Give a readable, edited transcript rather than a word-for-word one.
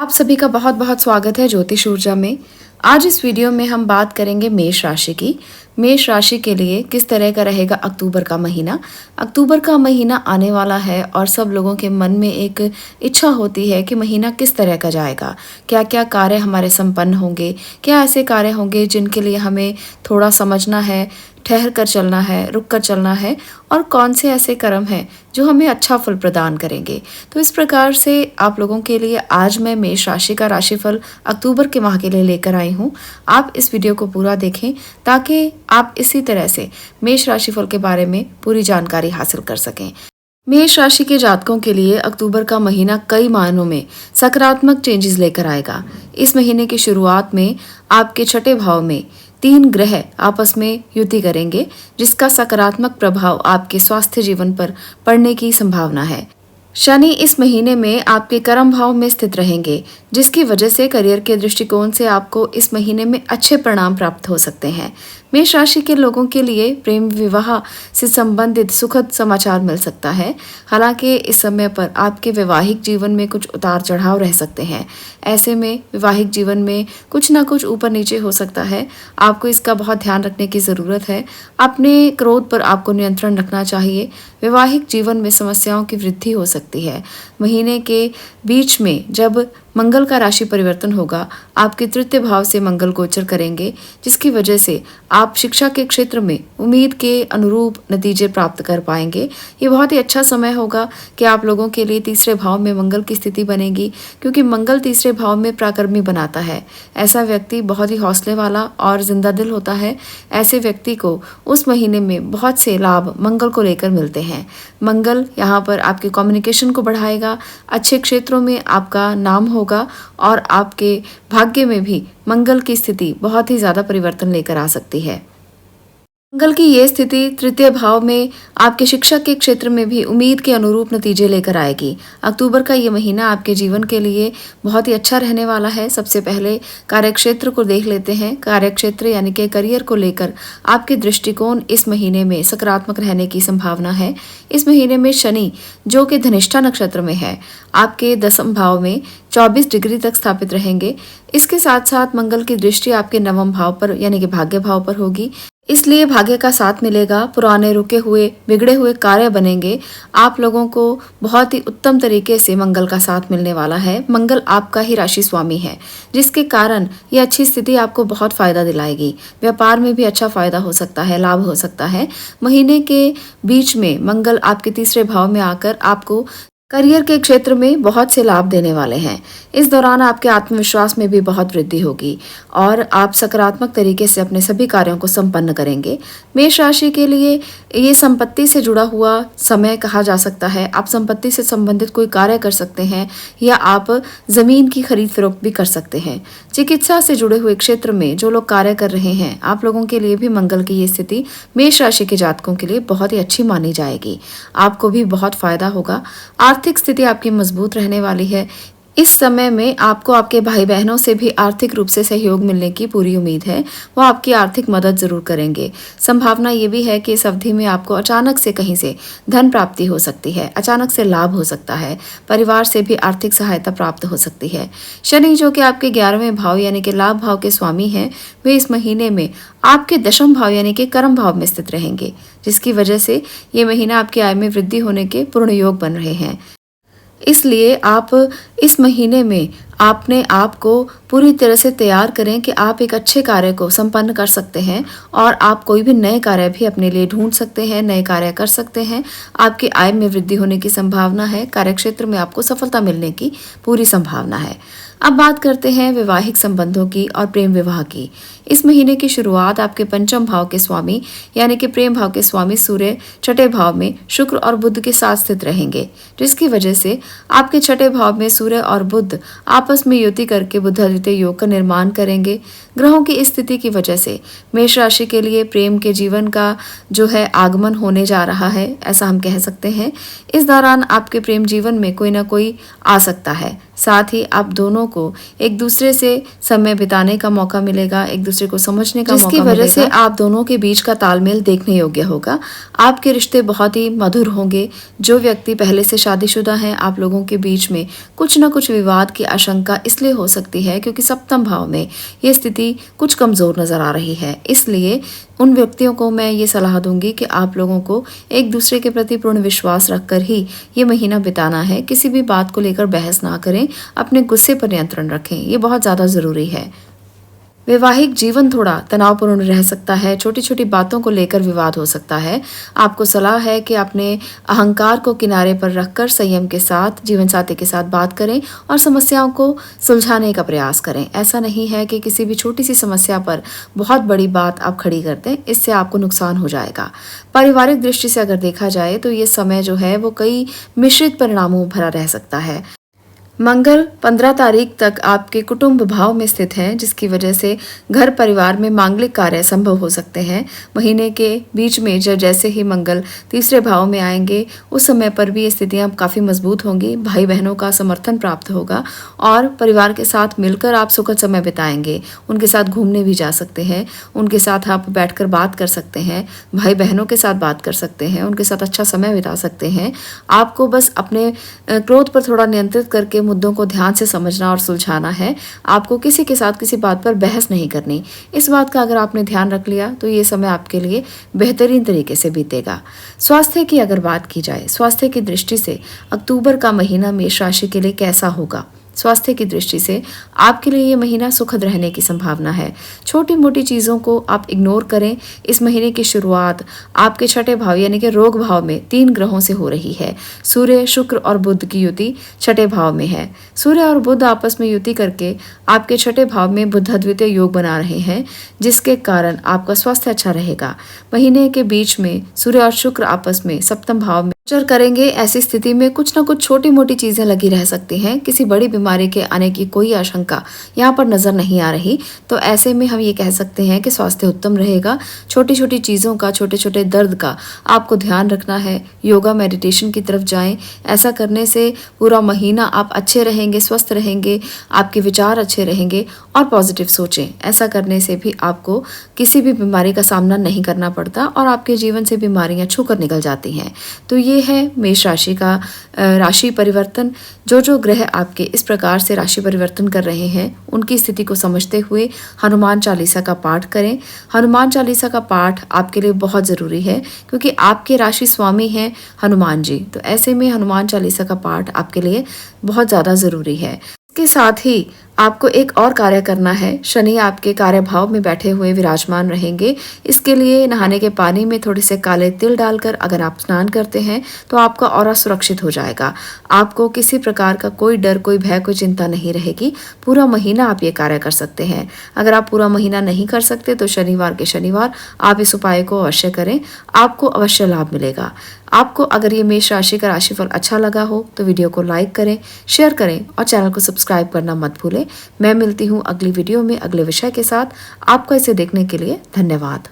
आप सभी का बहुत बहुत स्वागत है ज्योतिष ऊर्जा में। आज इस वीडियो में हम बात करेंगे मेष राशि की। मेष राशि के लिए किस तरह का रहेगा अक्टूबर का महीना। अक्टूबर का महीना आने वाला है और सब लोगों के मन में एक इच्छा होती है कि महीना किस तरह का जाएगा, क्या क्या कार्य हमारे संपन्न होंगे, क्या ऐसे कार्य होंगे जिनके लिए हमें थोड़ा समझना है, ठहर कर चलना है, रुक कर चलना है, और कौन से ऐसे कर्म हैं जो हमें अच्छा फल प्रदान करेंगे। तो इस प्रकार से आप लोगों के लिए आज मैं मेष राशि का राशिफल अक्टूबर के माह के लिए लेकर आई हूँ। आप इस वीडियो को पूरा देखें ताकि आप इसी तरह से मेष राशिफल के बारे में पूरी जानकारी हासिल कर सकें। मेष राशि के जातकों के लिए अक्टूबर का महीना कई मायनों में सकारात्मक चेंजेस लेकर आएगा। इस महीने की शुरुआत में आपके छठे भाव में 3 ग्रह आपस में युति करेंगे, जिसका सकारात्मक प्रभाव आपके स्वास्थ्य जीवन पर पड़ने की संभावना है। शनि इस महीने में आपके कर्म भाव में स्थित रहेंगे, जिसकी वजह से करियर के दृष्टिकोण से आपको इस महीने में अच्छे परिणाम प्राप्त हो सकते हैं। मेष राशि के लोगों के लिए प्रेम विवाह से संबंधित सुखद समाचार मिल सकता है। हालांकि इस समय पर आपके वैवाहिक जीवन में कुछ उतार चढ़ाव रह सकते हैं। ऐसे में वैवाहिक जीवन में कुछ ना कुछ ऊपर नीचे हो सकता है। आपको इसका बहुत ध्यान रखने की ज़रूरत है। अपने क्रोध पर आपको नियंत्रण रखना चाहिए। वैवाहिक जीवन में समस्याओं की वृद्धि हो सकती है। महीने के बीच में जब मंगल का राशि परिवर्तन होगा, आपके तृतीय भाव से मंगल गोचर करेंगे, जिसकी वजह से आप शिक्षा के क्षेत्र में उम्मीद के अनुरूप नतीजे प्राप्त कर पाएंगे। ये बहुत ही अच्छा समय होगा कि आप लोगों के लिए तीसरे भाव में मंगल की स्थिति बनेगी, क्योंकि मंगल तीसरे भाव में प्राकर्मी बनाता है। ऐसा व्यक्ति बहुत ही हौसले वाला और जिंदा दिल होता है। ऐसे व्यक्ति को उस महीने में बहुत से लाभ मंगल को लेकर मिलते हैं। मंगल यहाँ पर आपके कम्युनिकेशन को बढ़ाएगा, अच्छे क्षेत्रों में आपका नाम होगा और आपके भाग्य में भी मंगल की स्थिति बहुत ही ज्यादा परिवर्तन लेकर आ सकती है। मंगल की ये स्थिति तृतीय भाव में आपके शिक्षा के क्षेत्र में भी उम्मीद के अनुरूप नतीजे लेकर आएगी। अक्टूबर का ये महीना आपके जीवन के लिए बहुत ही अच्छा रहने वाला है। सबसे पहले कार्यक्षेत्र को देख लेते हैं। कार्यक्षेत्र यानी कि करियर को लेकर आपके दृष्टिकोण इस महीने में सकारात्मक रहने की संभावना है। इस महीने में शनि, जो कि धनिष्ठा नक्षत्र में है, आपके 10वें भाव में 24 डिग्री तक स्थापित रहेंगे। इसके साथ साथ मंगल की दृष्टि आपके 9वें भाव पर यानी कि भाग्य भाव पर होगी, इसलिए भाग्य का साथ मिलेगा। पुराने रुके हुए बिगड़े हुए कार्य बनेंगे। आप लोगों को बहुत ही उत्तम तरीके से मंगल का साथ मिलने वाला है। मंगल आपका ही राशि स्वामी है, जिसके कारण ये अच्छी स्थिति आपको बहुत फायदा दिलाएगी। व्यापार में भी अच्छा फायदा हो सकता है, लाभ हो सकता है। महीने के बीच में मंगल आपके तीसरे भाव में आकर आपको करियर के क्षेत्र में बहुत से लाभ देने वाले हैं। इस दौरान आपके आत्मविश्वास में भी बहुत वृद्धि होगी और आप सकारात्मक तरीके से अपने सभी कार्यों को संपन्न करेंगे। मेष राशि के लिए ये संपत्ति से जुड़ा हुआ समय कहा जा सकता है। आप संपत्ति से संबंधित कोई कार्य कर सकते हैं या आप जमीन की खरीद फरोख्त भी कर सकते हैं। चिकित्सा से जुड़े हुए क्षेत्र में जो लोग कार्य कर रहे हैं, आप लोगों के लिए भी मंगल की ये स्थिति मेष राशि के जातकों के लिए बहुत ही अच्छी मानी जाएगी। आपको भी बहुत फायदा होगा। आर्थिक स्थिति आपकी मजबूत रहने वाली है। इस समय में आपको आपके भाई बहनों से भी आर्थिक रूप से सहयोग मिलने की पूरी उम्मीद है। वो आपकी आर्थिक मदद जरूर करेंगे। संभावना ये भी है कि इस अवधि में आपको अचानक से कहीं से धन प्राप्ति हो सकती है, अचानक से लाभ हो सकता है, परिवार से भी आर्थिक सहायता प्राप्त हो सकती है। शनि, जो कि आपके 11वें भाव यानी कि लाभ भाव के स्वामी हैं, वे इस महीने में आपके 10वें भाव यानी कि कर्म भाव में स्थित रहेंगे, जिसकी वजह से ये महीना आपकी आय में वृद्धि होने के पूर्ण योग बन रहे हैं। इसलिए आप इस महीने में अपने आप को पूरी तरह से तैयार करें कि आप एक अच्छे कार्य को संपन्न कर सकते हैं और आप कोई भी नए कार्य भी अपने लिए ढूंढ सकते हैं, नए कार्य कर सकते हैं। आपकी आय में वृद्धि होने की संभावना है। कार्यक्षेत्र में आपको सफलता मिलने की पूरी संभावना है। अब बात करते हैं वैवाहिक संबंधों की और प्रेम विवाह की। इस महीने की शुरुआत आपके 5वें भाव के स्वामी यानी कि प्रेम भाव के स्वामी सूर्य छठे भाव में शुक्र और बुध के साथ स्थित रहेंगे, जिसकी वजह से आपके छठे भाव में सूर्य और बुध आपस में युति करके बुधादित्य योग का निर्माण करेंगे। ग्रहों की स्थिति की वजह से मेष राशि के लिए प्रेम के जीवन का जो है आगमन होने जा रहा है, ऐसा हम कह सकते हैं। इस दौरान आपके प्रेम जीवन में कोई ना कोई आ सकता है। साथ ही आप दोनों को एक दूसरे से समय बिताने का मौका मिलेगा, एक दूसरे को समझने का मौका मिलेगा, जिसकी वजह से आप दोनों के बीच का तालमेल देखने योग्य होगा। आपके रिश्ते बहुत ही मधुर होंगे। जो व्यक्ति पहले से शादीशुदा हैं, आप लोगों के बीच में कुछ न कुछ विवाद की आशंका इसलिए हो सकती है क्योंकि सप्तम भाव में ये स्थिति कुछ कमजोर नजर आ रही है। इसलिए उन व्यक्तियों को मैं ये सलाह दूंगी कि आप लोगों को एक दूसरे के प्रति पूर्ण विश्वास रखकर ही ये महीना बिताना है। किसी भी बात को लेकर बहस ना करें, अपने गुस्से पर नियंत्रण रखें, ये बहुत ज़्यादा ज़रूरी है। वैवाहिक जीवन थोड़ा तनावपूर्ण रह सकता है, छोटी छोटी बातों को लेकर विवाद हो सकता है। आपको सलाह है कि अपने अहंकार को किनारे पर रखकर संयम के साथ जीवन साथी के साथ बात करें और समस्याओं को सुलझाने का प्रयास करें। ऐसा नहीं है कि किसी भी छोटी सी समस्या पर बहुत बड़ी बात आप खड़ी कर दें, इससे आपको नुकसान हो जाएगा। पारिवारिक दृष्टि से अगर देखा जाए तो ये समय जो है वो कई मिश्रित परिणामों भरा रह सकता है। मंगल 15 तारीख तक आपके कुटुंब भाव में स्थित है, जिसकी वजह से घर परिवार में मांगलिक कार्य संभव हो सकते हैं। महीने के बीच में जैसे ही मंगल तीसरे भाव में आएंगे, उस समय पर भी ये स्थितियाँ काफ़ी मजबूत होंगी। भाई बहनों का समर्थन प्राप्त होगा और परिवार के साथ मिलकर आप सुखद समय बिताएंगे। उनके साथ घूमने भी जा सकते हैं, उनके साथ आप बैठकर बात कर सकते हैं, भाई बहनों के साथ बात कर सकते हैं, उनके साथ अच्छा समय बिता सकते हैं। आपको बस अपने क्रोध पर थोड़ा नियंत्रित करके मुद्दों को ध्यान से समझना और सुलझाना है। आपको किसी के साथ किसी बात पर बहस नहीं करनी। इस बात का अगर आपने ध्यान रख लिया तो ये समय आपके लिए बेहतरीन तरीके से बीतेगा। स्वास्थ्य की अगर बात की जाए, स्वास्थ्य की दृष्टि से अक्टूबर का महीना मेष राशि के लिए कैसा होगा? स्वास्थ्य की दृष्टि से आपके लिए ये महीना सुखद रहने की संभावना है। छोटी मोटी चीज़ों को आप इग्नोर करें। इस महीने की शुरुआत आपके छठे भाव यानी कि रोग भाव में 3 ग्रहों से हो रही है। सूर्य, शुक्र और बुध की युति छठे भाव में है। सूर्य और बुध आपस में युति करके आपके छठे भाव में बुधाद्वितीय योग बना रहे हैं, जिसके कारण आपका स्वास्थ्य अच्छा रहेगा। महीने के बीच में सूर्य और शुक्र आपस में सप्तम भाव में गोचर करेंगे। ऐसी स्थिति में कुछ न कुछ छोटी मोटी चीजें लगी रह सकती हैं। किसी बड़ी बीमारी के आने की कोई आशंका यहाँ पर नजर नहीं आ रही। तो ऐसे में हम ये कह सकते हैं कि स्वास्थ्य उत्तम रहेगा। छोटी छोटी चीजों का, छोटे छोटे दर्द का आपको ध्यान रखना है। योगा मेडिटेशन की तरफ जाएं। ऐसा करने से पूरा महीना आप अच्छे रहेंगे, स्वस्थ रहेंगे, आपके विचार अच्छे रहेंगे और पॉजिटिव सोचें। ऐसा करने से भी आपको किसी भी बीमारी का सामना नहीं करना पड़ता और आपके जीवन से बीमारियां छूकर निकल जाती हैं। तो ये है मेष राशि का राशि परिवर्तन। जो ग्रह आपके इस प्रकार से राशि परिवर्तन कर रहे हैं, उनकी स्थिति को समझते हुए हनुमान चालीसा का पाठ करें। हनुमान चालीसा का पाठ आपके लिए बहुत ज़रूरी है क्योंकि आपके राशि स्वामी हैं हनुमान जी। तो ऐसे में हनुमान चालीसा का पाठ आपके लिए बहुत ज़्यादा ज़रूरी है। इसके साथ ही आपको एक और कार्य करना है। शनि आपके कार्य भाव में बैठे हुए विराजमान रहेंगे। इसके लिए नहाने के पानी में थोड़े से काले तिल डालकर अगर आप स्नान करते हैं तो आपका ऑरा सुरक्षित हो जाएगा। आपको किसी प्रकार का कोई डर, कोई भय, कोई चिंता नहीं रहेगी। पूरा महीना आप ये कार्य कर सकते हैं। अगर आप पूरा महीना नहीं कर सकते तो शनिवार के शनिवार आप इस उपाय को अवश्य करें, आपको अवश्य लाभ मिलेगा। आपको अगर ये मेष राशि का राशिफल अच्छा लगा हो तो वीडियो को लाइक करें, शेयर करें और चैनल को सब्सक्राइब करना मत भूलें। मैं मिलती हूँ अगली वीडियो में अगले विषय के साथ। आपका इसे देखने के लिए धन्यवाद।